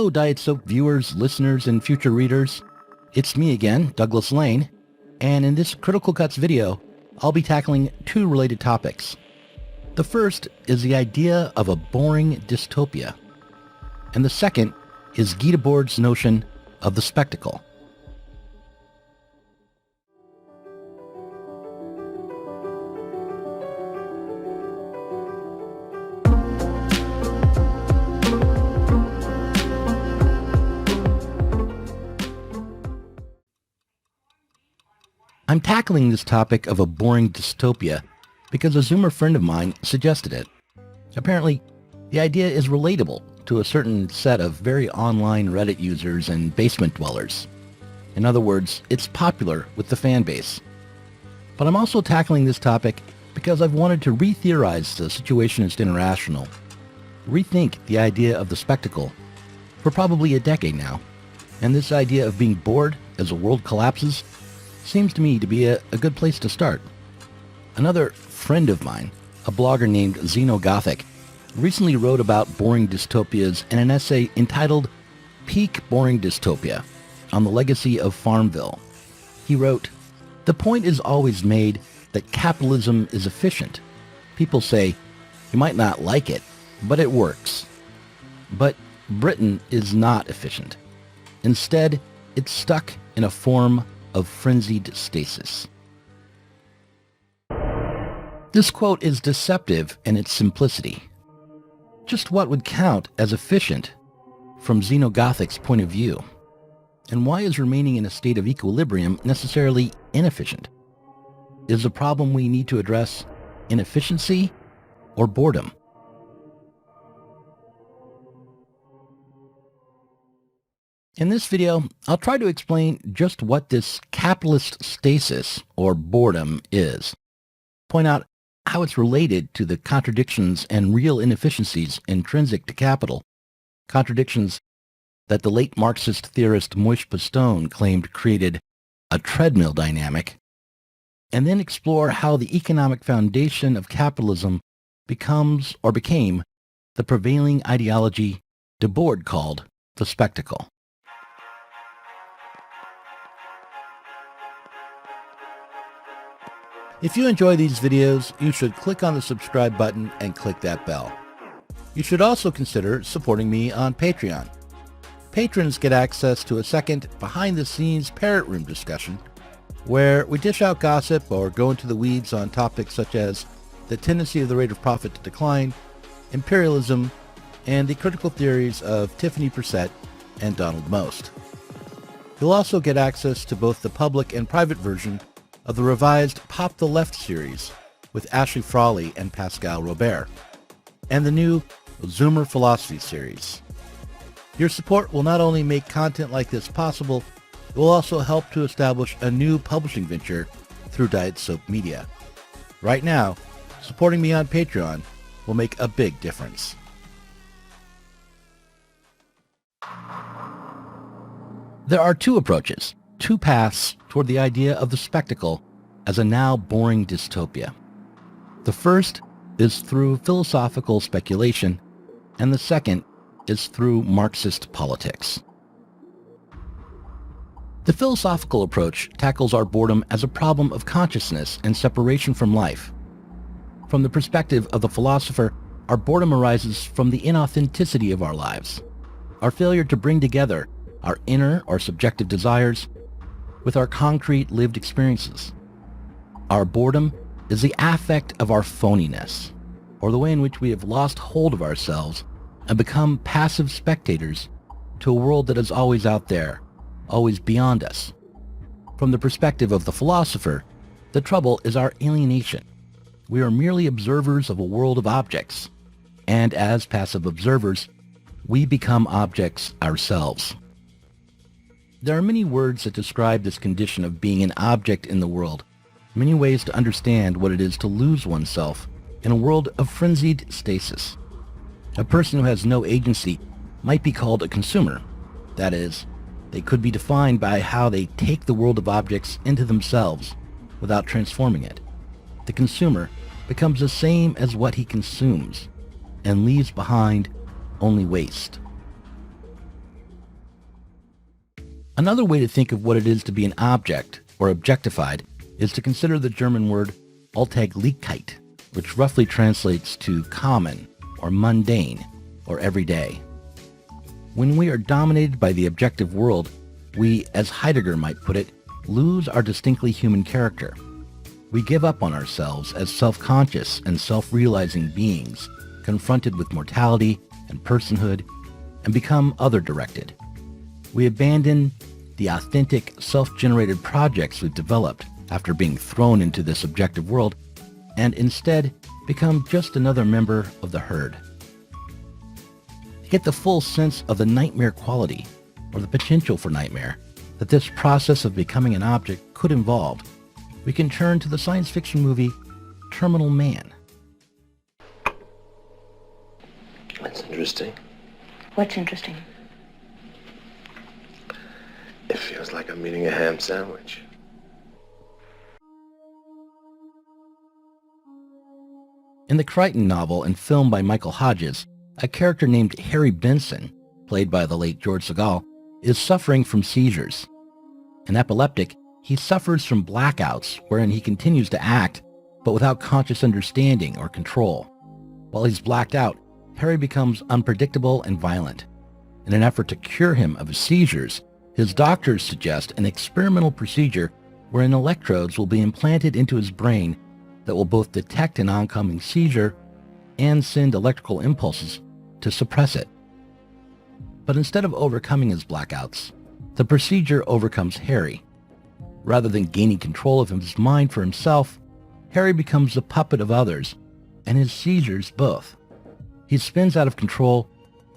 Hello, Diet Soap viewers, listeners, and future readers. It's me again, Douglas Lane, and in this Critical Cuts video, I'll be tackling two related topics. The first is the idea of a boring dystopia, and the second is Debord's notion of the spectacle. I'm tackling this topic of a boring dystopia because a Zoomer friend of mine suggested it. Apparently, the idea is relatable to a certain set of very online Reddit users and basement dwellers. In other words, it's popular with the fan base. But I'm also tackling this topic because I've wanted to re-theorize the situationist international, rethink the idea of the spectacle for probably a decade now, and this idea of being bored as the world collapses seems to me to be a good place to start. Another friend of mine, a blogger named Xenogothic, recently wrote about boring dystopias in an essay entitled Peak Boring Dystopia on the Legacy of Farmville. He wrote, "The point is always made that capitalism is efficient. People say, you might not like it, but it works. But Britain is not efficient. Instead, it's stuck in a form of frenzied stasis." This quote is deceptive in its simplicity. Just what would count as efficient from Xenogothic's point of view? And why is remaining in a state of equilibrium necessarily inefficient? Is the problem we need to address inefficiency or boredom? In this video, I'll try to explain just what this capitalist stasis, or boredom, is. Point out how it's related to the contradictions and real inefficiencies intrinsic to capital, contradictions that the late Marxist theorist Moïse Pastone claimed created a treadmill dynamic, and then explore how the economic foundation of capitalism becomes or became the prevailing ideology Debord called the spectacle. If you enjoy these videos, you should click on the subscribe button and click that bell. You should also consider supporting me on Patreon. Patrons get access to a second behind-the-scenes parrot room discussion where we dish out gossip or go into the weeds on topics such as the tendency of the rate of profit to decline, imperialism, and the critical theories of Tiffany Brissett and Donald Most. You'll also get access to both the public and private version of the revised Pop the Left series with Ashley Frawley and Pascal Robert, and the new Zoomer Philosophy series. Your support will not only make content like this possible, it will also help to establish a new publishing venture through Diet Soap Media. Right now, supporting me on Patreon will make a big difference. There are two approaches, two paths toward the idea of the spectacle as a now boring dystopia. The first is through philosophical speculation, and the second is through Marxist politics. The philosophical approach tackles our boredom as a problem of consciousness and separation from life. From the perspective of the philosopher, our boredom arises from the inauthenticity of our lives, our failure to bring together our inner or subjective desires with our concrete lived experiences. Our boredom is the affect of our phoniness, or the way in which we have lost hold of ourselves and become passive spectators to a world that is always out there, always beyond us. From the perspective of the philosopher, the trouble is our alienation. We are merely observers of a world of objects, and as passive observers, we become objects ourselves. There are many words that describe this condition of being an object in the world, many ways to understand what it is to lose oneself in a world of frenzied stasis. A person who has no agency might be called a consumer. That is, they could be defined by how they take the world of objects into themselves without transforming it. The consumer becomes the same as what he consumes and leaves behind only waste. Another way to think of what it is to be an object, or objectified, is to consider the German word Alltäglichkeit, which roughly translates to common, or mundane, or everyday. When we are dominated by the objective world, we, as Heidegger might put it, lose our distinctly human character. We give up on ourselves as self-conscious and self-realizing beings, confronted with mortality and personhood, and become other-directed. We abandon the authentic, self-generated projects we've developed after being thrown into this objective world, and instead become just another member of the herd. To get the full sense of the nightmare quality, or the potential for nightmare, that this process of becoming an object could involve, we can turn to the science fiction movie Terminal Man. That's interesting. What's interesting? It feels like I'm eating a ham sandwich. In the Crichton novel and film by Michael Hodges, a character named Harry Benson, played by the late George Segal, is suffering from seizures. An epileptic, he suffers from blackouts wherein he continues to act, but without conscious understanding or control. While he's blacked out, Harry becomes unpredictable and violent. In an effort to cure him of his seizures, his doctors suggest an experimental procedure wherein electrodes will be implanted into his brain that will both detect an oncoming seizure and send electrical impulses to suppress it. But instead of overcoming his blackouts, the procedure overcomes Harry. Rather than gaining control of his mind for himself, Harry becomes the puppet of others, and his seizures both. He spins out of control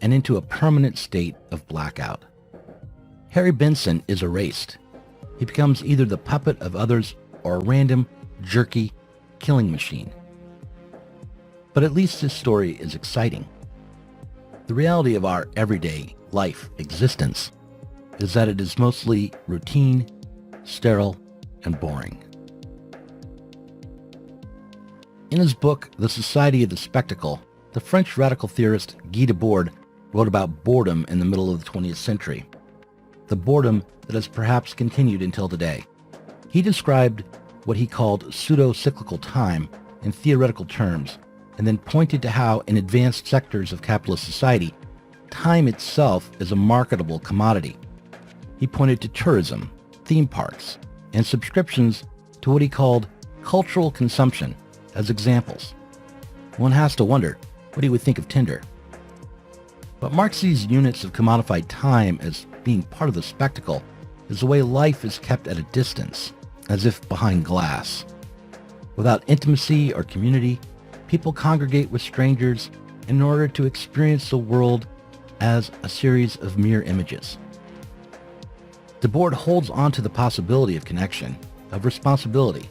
and into a permanent state of blackout. Harry Benson is erased. He becomes either the puppet of others or a random, jerky, killing machine. But at least this story is exciting. The reality of our everyday life existence is that it is mostly routine, sterile, and boring. In his book, The Society of the Spectacle, the French radical theorist Guy Debord wrote about boredom in the middle of the 20th century, the boredom that has perhaps continued until today. He described what he called pseudo-cyclical time in theoretical terms, and then pointed to how in advanced sectors of capitalist society, time itself is a marketable commodity. He pointed to tourism, theme parks, and subscriptions to what he called cultural consumption as examples. One has to wonder what he would think of Tinder. But Marx sees units of commodified time as being part of the spectacle is the way life is kept at a distance, as if behind glass. Without intimacy or community, people congregate with strangers in order to experience the world as a series of mere images. Debord holds on to the possibility of connection, of responsibility.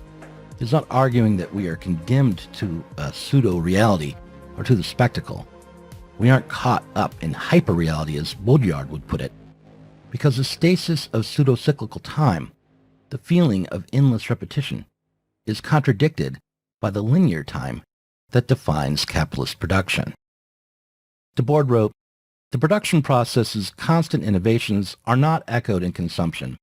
He's not arguing that we are condemned to a pseudo-reality or to the spectacle. We aren't caught up in hyper-reality, as Baudrillard would put it, because the stasis of pseudo-cyclical time, the feeling of endless repetition, is contradicted by the linear time that defines capitalist production. Debord wrote, "The production process's constant innovations are not echoed in consumption,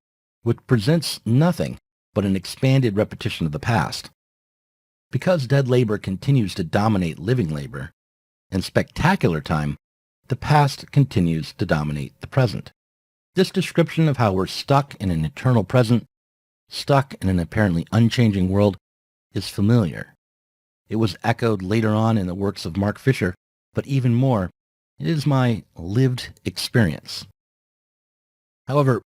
which presents nothing but an expanded repetition of the past. Because dead labor continues to dominate living labor, and spectacular time, the past continues to dominate the present." This description of how we're stuck in an eternal present, stuck in an apparently unchanging world, is familiar. It was echoed later on in the works of Mark Fisher, but even more, it is my lived experience. However,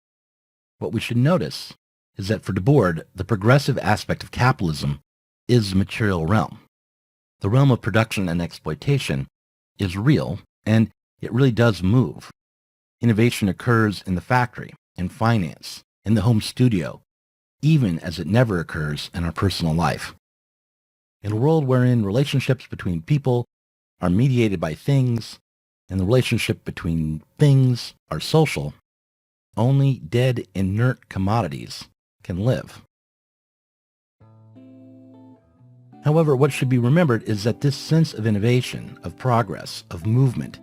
what we should notice is that for Debord, the progressive aspect of capitalism is the material realm. The realm of production and exploitation is real, and it really does move. Innovation occurs in the factory, in finance, in the home studio, even as it never occurs in our personal life. In a world wherein relationships between people are mediated by things, and the relationship between things are social, only dead, inert commodities can live. However, what should be remembered is that this sense of innovation, of progress, of movement,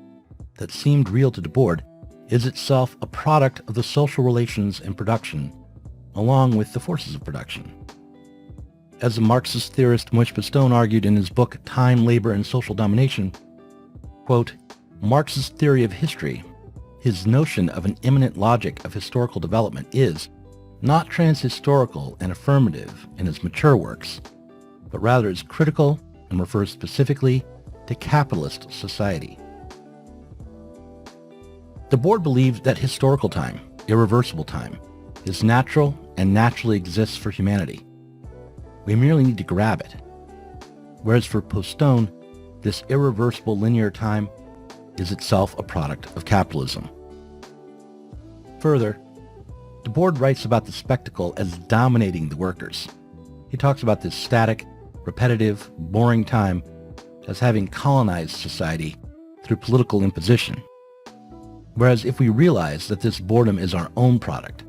that seemed real to Debord is itself a product of the social relations and production, along with the forces of production. As the Marxist theorist Moishe Pistone argued in his book Time, Labor, and Social Domination, quote, Marx's theory of history, his notion of an immanent logic of historical development, is not transhistorical and affirmative in his mature works, but rather is critical and refers specifically to capitalist society. Debord believed that historical time, irreversible time, is natural and naturally exists for humanity. We merely need to grab it. Whereas for Pistone, this irreversible linear time is itself a product of capitalism. Further, Debord writes about the spectacle as dominating the workers. He talks about this static, repetitive, boring time as having colonized society through political imposition. Whereas if we realize that this boredom is our own product,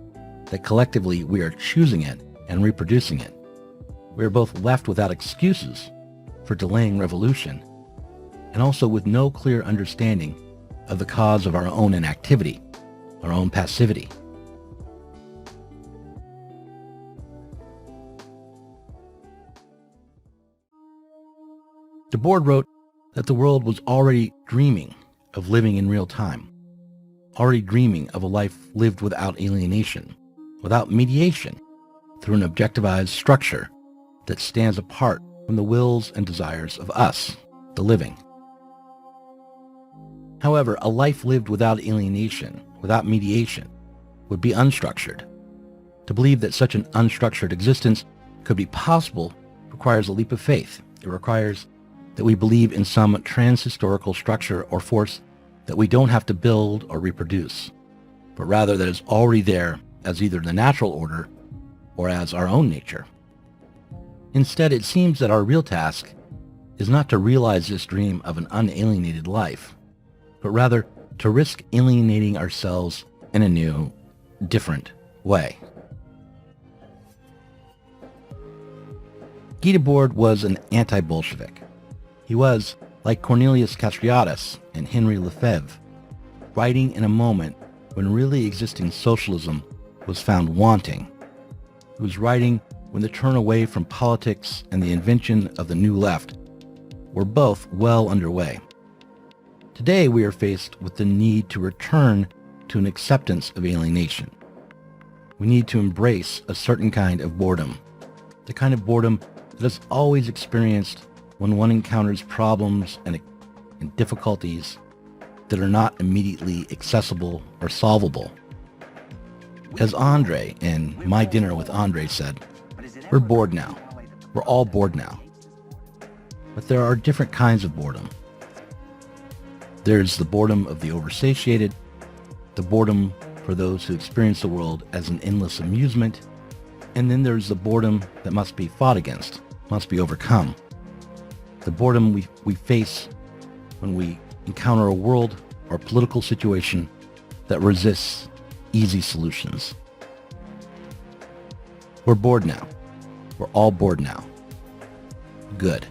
that collectively we are choosing it and reproducing it, we are both left without excuses for delaying revolution, and also with no clear understanding of the cause of our own inactivity, our own passivity. Debord wrote that the world was already dreaming of living in real time, already dreaming of a life lived without alienation, without mediation, through an objectivized structure that stands apart from the wills and desires of us, the living. However, a life lived without alienation, without mediation, would be unstructured. To believe that such an unstructured existence could be possible requires a leap of faith. It requires that we believe in some transhistorical structure or force that we don't have to build or reproduce, but rather that is already there as either the natural order or as our own nature. Instead, it seems that our real task is not to realize this dream of an unalienated life, but rather to risk alienating ourselves in a new, different way. Guy Debord was an anti-Bolshevik. He was, like Cornelius Castoriadis and Henry Lefebvre, writing in a moment when really existing socialism was found wanting. He was writing when the turn away from politics and the invention of the New Left were both well underway. Today we are faced with the need to return to an acceptance of alienation. We need to embrace a certain kind of boredom, the kind of boredom that is always experienced when one encounters problems and difficulties that are not immediately accessible or solvable. As Andre in My Dinner with Andre said, we're bored now. We're all bored now. But there are different kinds of boredom. There's the boredom of the oversatiated, the boredom for those who experience the world as an endless amusement, and then there's the boredom that must be fought against, must be overcome. The boredom we face when we encounter a world or political situation that resists easy solutions. We're bored now. We're all bored now. Good.